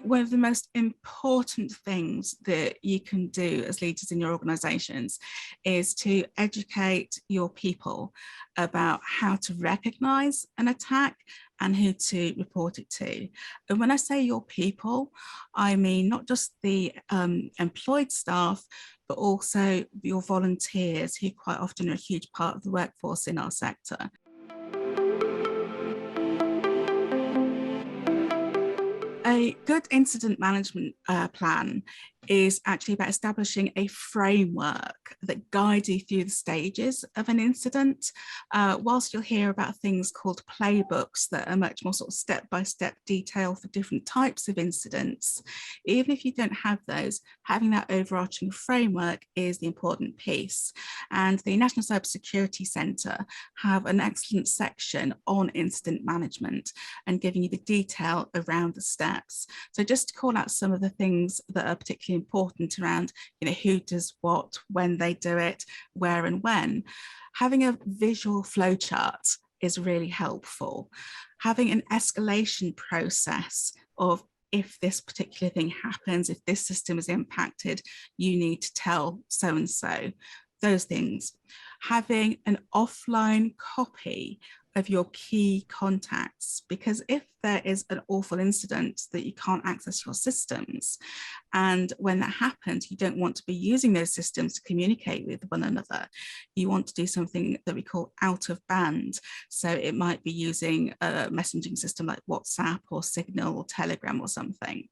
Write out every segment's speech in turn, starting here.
one of the most important things that you can do as leaders in your organizations is to educate your people about how to recognize an attack and who to report it to. And when I say your people, I mean not just the employed staff, but also your volunteers, who quite often are a huge part of the workforce in our sector. A good incident management plan is actually about establishing a framework that guides you through the stages of an incident. Whilst you'll hear about things called playbooks that are much more sort of step-by-step detail for different types of incidents, even if you don't have those, having that overarching framework is the important piece. And the National Cybersecurity Centre have an excellent section on incident management and giving you the detail around the steps. So just to call out some of the things that are particularly important around, who does what, when they do it, where and when. Having a visual flowchart is really helpful. Having an escalation process of, if this particular thing happens, if this system is impacted, you need to tell so-and-so, those things. Having an offline copy of your key contacts, because if there is an awful incident that you can't access your systems, and when that happens, you don't want to be using those systems to communicate with one another. You want to do something that we call out of band. So it might be using a messaging system like WhatsApp or Signal or Telegram or something.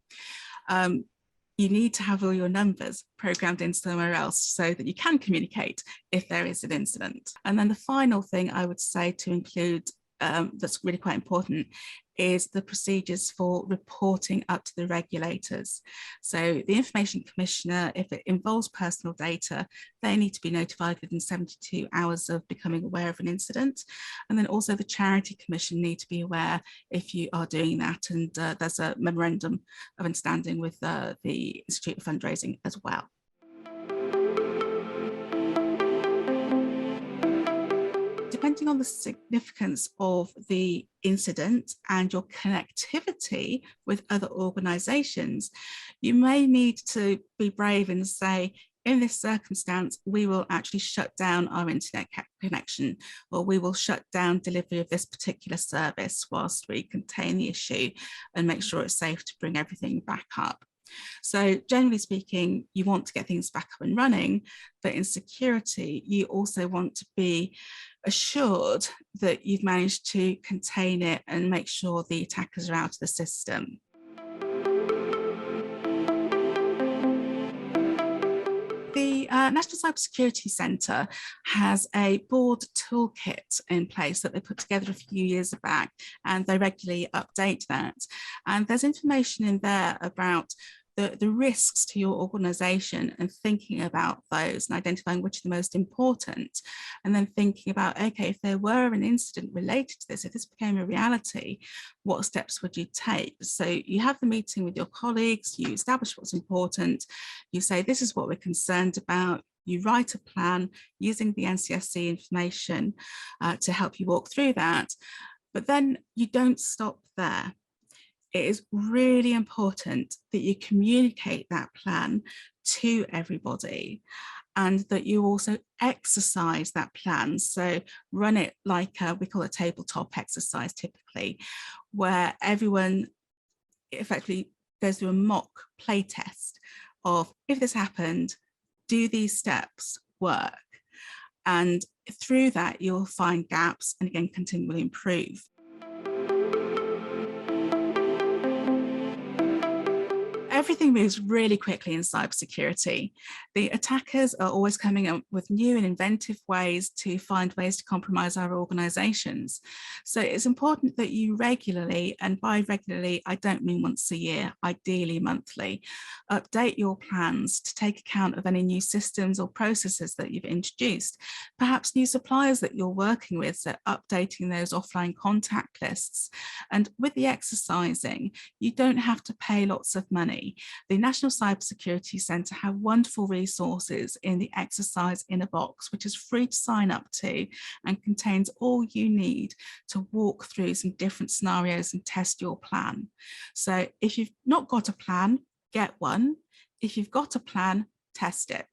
You need to have all your numbers programmed in somewhere else so that you can communicate if there is an incident. And then the final thing I would say to include that's really quite important is the procedures for reporting up to the regulators. So the Information Commissioner, if it involves personal data, they need to be notified within 72 hours of becoming aware of an incident. And then also the Charity Commission need to be aware if you are doing that. And there's a memorandum of understanding with the Institute of Fundraising as well. Depending on the significance of the incident and your connectivity with other organisations, you may need to be brave and say, in this circumstance, we will actually shut down our internet connection, or we will shut down delivery of this particular service whilst we contain the issue and make sure it's safe to bring everything back up. So generally speaking, you want to get things back up and running, but in security, you also want to be assured that you've managed to contain it and make sure the attackers are out of the system. The National Cybersecurity Centre has a board toolkit in place that they put together a few years back, and they regularly update that. And there's information in there about the risks to your organisation and thinking about those and identifying which are the most important, and then thinking about, okay, if there were an incident related to this, if this became a reality, what steps would you take? So you have the meeting with your colleagues, you establish what's important, you say, this is what we're concerned about, you write a plan using the NCSC information to help you walk through that, but then you don't stop there. It is really important that you communicate that plan to everybody and that you also exercise that plan. So run it like we call a tabletop exercise typically, where everyone effectively goes through a mock play test of, if this happened, do these steps work? And through that, you'll find gaps and again, continually improve. Everything moves really quickly in cybersecurity. The attackers are always coming up with new and inventive ways to find ways to compromise our organizations. So it's important that you regularly, and by regularly, I don't mean once a year, ideally monthly, update your plans to take account of any new systems or processes that you've introduced, perhaps new suppliers that you're working with, so updating those offline contact lists. And with the exercising, you don't have to pay lots of money. the National Cybersecurity Centre have wonderful resources in the exercise in a box, which is free to sign up to and contains all you need to walk through some different scenarios and test your plan. So if you've not got a plan, get one. If you've got a plan, test it.